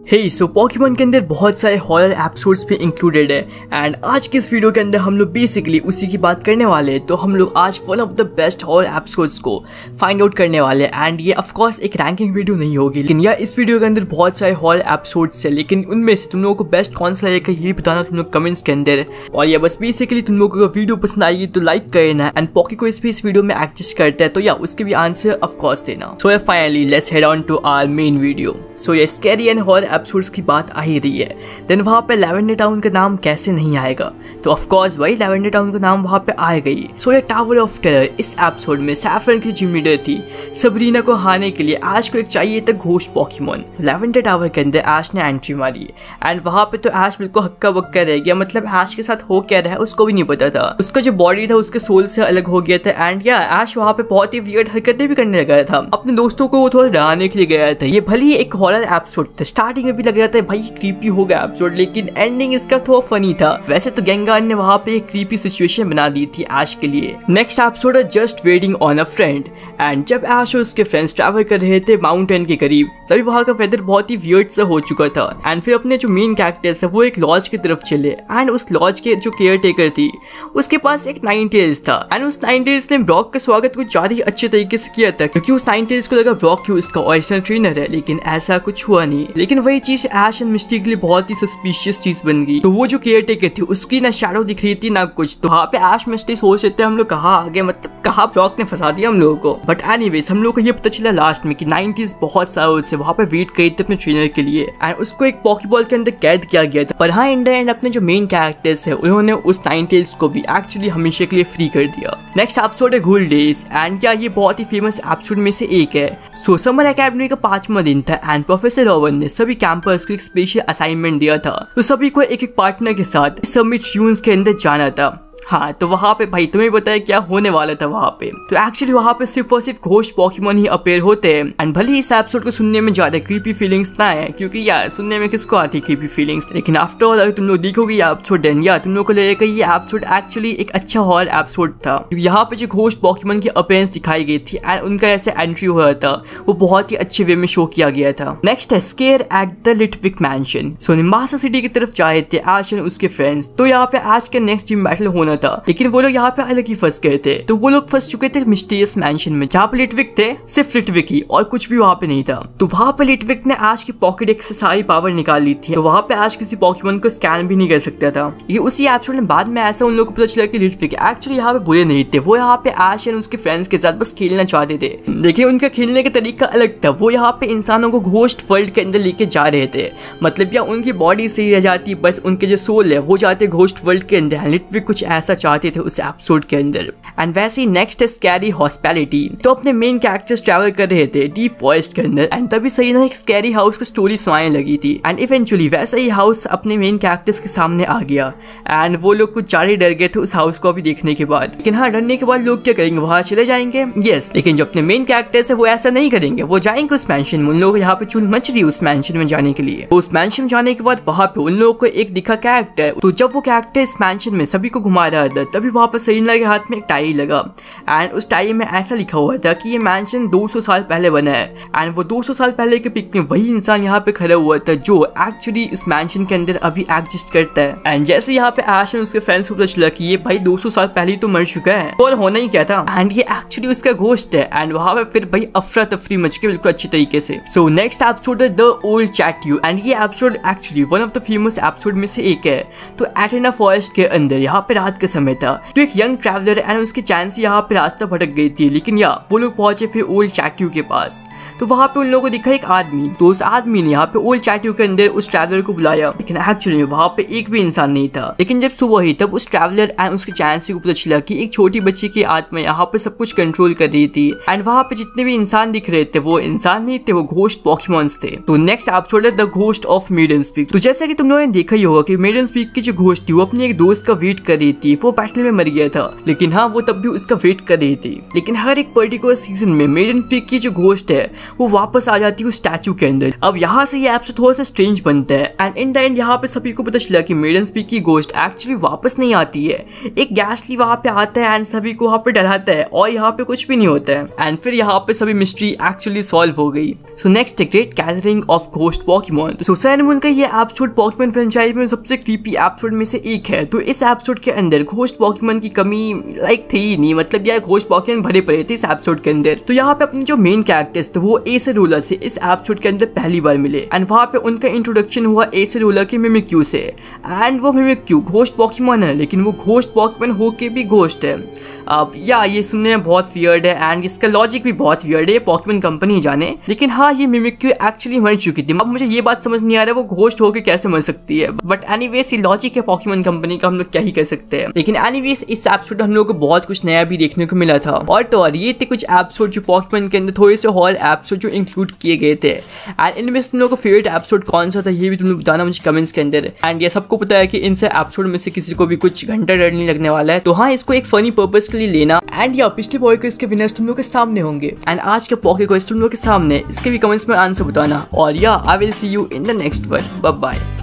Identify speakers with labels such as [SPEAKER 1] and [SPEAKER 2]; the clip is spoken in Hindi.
[SPEAKER 1] सो पोकेमॉन के अंदर बहुत सारे हॉरर एपिसोड्स भी इंक्लूडेड है एंड आज की इस वीडियो के अंदर हम लोग बेसिकली उसी की बात करने वाले हैं। तो हम लोग आज one of the best horror episodes को फाइंड आउट करने वाले हैं एंड ये ऑफ कोर्स एक रैंकिंग वीडियो नहीं होगी, लेकिन यह इस वीडियो के अंदर बहुत सारे हॉरर एपिसोड्स है, लेकिन उनमें से तुम लोगों को बेस्ट कौन सा लगेगा ये बताना तुम लोग कमेंट्स के अंदर। और ये बस बेसिकली तुम लोगों को वीडियो पसंद आएगी तो लाइक करना एंड पॉकी को इस वीडियो में एडजस्ट करता है तो या उसके भी आंसर ऑफ कोर्स देना। So finally let's head on to our main video. So ये स्कैरी एंड हॉरर एपिसोड्स की बात आ ही रही है, देन वहाँ पे लैवेंडर टाउन का नाम कैसे नहीं आएगा। तो ऑफ कोर्स भाई लैवेंडर टाउन का नाम वहाँ पे आएगा ही। सो ये टावर ऑफ टेरर इस एपिसोड में सैफरन की जिम लीडर थी। सबरीना को हारने के लिए ऐश को एक चाहिए था घोस्ट पोकेमॉन। लैवेंडर टावर के अंदर ऐश ने एंट्री मारी एंड वहाँ पे तो ऐश बिल्कुल हक्का बक्का रह गया, मतलब ऐश के साथ हो क्या रहा है उसको भी नहीं पता था। उसका जो बॉडी था उसके सोल से अलग हो गया था एंड या ऐश वहाँ पे बहुत ही वियर्ड हरकतें भी करने लगा था। अपने दोस्तों को वो थोड़ा डराने के लिए गया था। ये भले ही एक हॉरर एपिसोड था, स्टार्टिंग में भी लग रहा था भाई क्रीपी हो गया एपिसोड, लेकिन एंडिंग इसका थोड़ा फनी था। वैसे तो गेंगार ने वहाँ पे एक क्रीपी सिचुएशन बना दी थी ऐश के लिए। नेक्स्ट एपिसोड है just waiting on a friend and जब ऐश और उसके फ्रेंड्स ट्रैवल कर रहे थे माउंटेन के करीब, तभी वहाँ का वेदर बहुत ही वियर्ड सा हो चुका था एंड फिर अपने जो मेन कैरेक्टर्स है वो एक लॉज की तरफ चले एंड उस लॉज के जो केयर टेकर थी उसके पास एक नाइनटेल्स था एंड उस नाइनटेल्स ने ब्रॉक का स्वागत कुछ ज्यादा ही अच्छे तरीके से किया था, क्योंकि उस नाइनटेल्स को लगा ब्रॉक क्यों इसका ओरिजिनल ट्रेनर है, लेकिन ऐसा कुछ हुआ नहीं। लेकिन वही चीज ऐश एंड मिस्टी के लिए बहुत ही सस्पिशियस चीज बन गई। तो वो जो केयर टेकर थी उसकी ना शैडो दिख रही थी ना कुछ। तो वहाँ पे ऐश मिस्टी सोच रहे थे हम लोग कहाँ आ गए, मतलब कहाँ ब्रॉक ने फंसा दिया हम लोगों को। बट एनीवेज हम लोग को ये पता चला लास्ट में कि 90s बहुत सालों से वहाँ पे वेट करी थी अपने ट्रेनर के लिए एंड उसको एक पॉकीबॉल के अंदर कैद किया गया था। पर हाँ इन द एंड अपने जो मेन कैरेक्टर्स है उन्होंने उस नाइनटेल्स को भी एक्चुअली हमेशा के लिए फ्री कर दिया। नेक्स्ट एपिसोड है घुल डेज एंड क्या ये बहुत ही फेमस एपिसोड में से एक है। सो समर एकेडमी का 5वां दिन था एंड प्रोफेसर रोवन ने सभी कैंपर्स को एक स्पेशल असाइनमेंट दिया था। तो सभी को एक एक पार्टनर के साथ समिट ड्यून्स के अंदर जाना था। हाँ तो वहाँ पे भाई तुम्हें बताया क्या होने वाला था वहाँ पे। तो एक्चुअली वहाँ पे सिर्फ और सिर्फ घोस्ट पोकेमॉन ही अपेयर होते हैं एंड भले ही इस एपिसोड को सुनने में ज्यादा क्रीपी फीलिंग्स ना है, क्योंकि यार सुनने में किसको आती क्रीपी फीलिंग्स, लेकिन आफ्टर ऑल अगर तुम लोग देखोगे ये एपिसोड देन या तुम लोग को लगेगा ये एपिसोड एक्चुअली एक अच्छा हॉरर एपिसोड था। क्योंकि यहाँ पे जो घोस्ट पोकेमॉन की अपीयरेंस दिखाई गई थी एंड उनका ऐसे एंट्री हुआ था वो बहुत ही अच्छे वे में शो किया गया था। नेक्स्ट है scare at the Litwick mansion. So Nimbasa city की तरफ जा रहे थे ऐश एंड उसके फ्रेंड्स। तो यहाँ पे ऐश का नेक्स्ट जिम बैटल होना था, लेकिन वो लोग यहाँ पे अलग ही फंस गए थे। तो वो लोग फंस चुके थे मिस्टीरियस मैंशन में जहाँ पे लिटविक थे, सिर्फ लिटविक ही और कुछ भी वहाँ पे नहीं था। तो वहाँ पे लिटविक ने ऐश की पॉकेट से सारी पावर निकाल ली थी। तो वहाँ पे ऐश किसी पोकेमॉन को स्कैन भी नहीं कर सकता था। ये उसी एपिसोड में बाद में ऐसा उन लोगों को पता चला कि लिटविक एक्चुअली यहाँ पे बुरे नहीं थे, वो यहाँ पे ऐश एंड उसके फ्रेंड्स के साथ बस खेलना चाहते थे। लेकिन उनका खेलने का तरीका अलग था, वो यहाँ पे इंसानों को घोस्ट वर्ल्ड के अंदर लेके जा रहे थे। मतलब या उनकी बॉडी सही रह जाती, बस उनके जो सोल है वो जाते घोस्ट वर्ल्ड के अंदर। लिटविक कुछ ऐसा चाहते थे उस एपिसोड के अंदर। एंड वैसे ही नेक्स्ट है स्कैरी हॉस्पिटैलिटी। तो अपने मेन कैरेक्टर्स ट्रैवल कर रहे थे डीप फॉरेस्ट के अंदर एंड तभी सही ना एक स्कैरी हाउस की स्टोरी सुनाने लगी थी एंड इवेंचुअली वैसा ही हाउस अपने मेन कैरेक्टर्स के सामने आ गया एंड वो लोग कुछ ज्यादा डर गए थे उस हाउस को अभी देखने के बाद। लेकिन हाँ डरने के बाद लोग क्या करेंगे, वहां चले जाएंगे यस, लेकिन जो अपने मेन कैरेक्टर्स है वो ऐसा नहीं करेंगे, वो जाएंगे उस मैंशन में। उन लोगों को यहाँ पे चुल मच रही उस मैंशन में जाने के लिए। तो उस मैंशन में जाने के बाद वहां पे उन लोगों को एक दिखा कैरेक्टर। तो जब वो कैरेक्टर इस मैंशन में सभी को घुमा रहा था तभी वहां पर सरीना के हाथ में एक टाई लगा एंड उस टाई में ऐसा लिखा हुआ था कि ये मैंशन 200 साल पहले बना है एंड वो 200 साल पहले के पिक में वही इंसान यहाँ पे खड़ा हुआ था जो एक्चुअली इस मैंशन के अंदर अभी एग्जिस्ट करता है। एंड जैसे यहाँ पे ऐश एंड उसके फ्रेंड्स को पता चला कि ये भाई 200 साल पहले ही तो मर चुका है और होना ही क्या था एंड ये एक्चुअली उसका घोस्ट है एंड वहाँ पे फिर भाई अफरा तफरी मच के बिल्कुल अच्छी तरीके से। सो नेक्स्ट एपिसोड है द ओल्ड चैट्यू एंड ये episode actually one of the famous episode में से एक है। तो एटेना फॉरेस्ट के अंदर यहाँ पे रात का समय था। तो एक यंग ट्रैवलर एंड उसकी चांसी यहाँ पे रास्ता भटक गई थी, लेकिन या वो लोग पहुंचे फिर ओल्ड चैट्यू के पास। तो वहाँ पे उन लोगों को दिखा एक आदमी। तो उस आदमी ने यहाँ पे ओल्ड चैट्यू के अंदर उस ट्रैवलर को बुलाया, लेकिन एक्चुअली वहाँ पे एक भी इंसान नहीं था। लेकिन जब सुबह हुई तब उस ट्रैवलर एंड उसके चांसी को पता चला कि एक छोटी बच्ची की आत्मा यहाँ पे सब कुछ कंट्रोल कर रही थी एंड वहाँ पे जितने भी इंसान दिख रहे थे वो इंसान नहीं थे, वो घोस्ट पोकेमॉन्स थे। तो नेक्स्ट एपिसोड है the ghost of maidens peak. तो जैसा कि तुम लोगों ने देखा ही होगा कि मेडन्स पीक की जो घोस्ट थी वो अपने एक दोस्त का वेट कर रही थी। वो बैटल में मर गया था, लेकिन हाँ वो तब भी उसका वेट कर रही थी। लेकिन हर एक पर्टिकुलर सीजन में मेडन पीक की जो घोस्ट है वो वापस आ जाती है उस स्टैचू के अंदर। अब यहाँ से ये एपिसोड थोड़ा सा स्ट्रेंज बनता है एंड इन द एंड यहाँ पे सभी को पता चला कि मेडन स्पीक की घोस्ट एक्चुअली वापस नहीं आती है। एक गैसली वहाँ पे आता है एंड सभी को वहाँ पे डराता है और यहाँ पे कुछ भी नहीं होता है एंड फिर यहाँ पे सभी मिस्ट्री एक्चुअली सॉल्व हो गई। So next great gathering of ghost Pokémon. तो सुसाइन मून का ये एपिसोड पॉकीमॉन फ्रेंचाइज में सबसे क्रीपी एपिसोड में से एक है। तो इस एपिसोड के अंदर घोस्ट पॉकीमॉन की कमी थी ही नहीं, मतलब यार घोस्ट पॉकीमॉन भरे पड़े थे इस एपिसोड के अंदर। तो यहाँ पे अपने जो मेन कैरेक्टर्स थे वो एसर रूलर से इस एपिसोड के अंदर पहली बार मिले एंड वहाँ पे उनका इंट्रोडक्शन हुआ एसर रूलर के मिमिक्यू से। एंड वो मिमिक्यू घोस्ट पॉकीमॉन है लेकिन वो घोस्ट पॉकीमॉन होके भी घोस्ट है। अब ये सुनने में बहुत वियर्ड है एंड इसका लॉजिक भी बहुत वियर्ड है, पॉकीमॉन कंपनी जाने। लेकिन हाँ, ये मिमिक्यू एक्चुअली मर चुकी थी। अब मुझे ये बात समझ नहीं आ रहा है वो घोस्ट होके कैसे मर सकती है, बट एनीवेज ये लॉजिक है पॉकीमॉन कंपनी का, हम लोग क्या ही कर सकते हैं। लेकिन एनीवेज इस एपिसोड हम लोग को बहुत कुछ नया भी देखने को मिला था। और ये थे कुछ एपिसोड जो पॉकीमॉन के अंदर थोड़े से हॉरर एपिसोड जो इंक्लूड किए गए थे। एंड इनमें से तुम लोगों को फेवरेट एपिसोड कौन सा था ये भी तुम लोग बताना मुझे कमेंट्स के अंदर। एंड ये सबको पता है कि इनसे एपिसोड में से किसी को भी कुछ घंटा डर नहीं लगने वाला है, तो हाँ इसको एक फनी पर्पस के लिए लेना। एंड या पिछले पॉके को इसके विनर्स तुम लोग के सामने होंगे एंड आज के पॉके को तुम लोग के सामने इसके भी कमेंट्स में आंसर बताना। और या I will see you in the next one. Bye bye.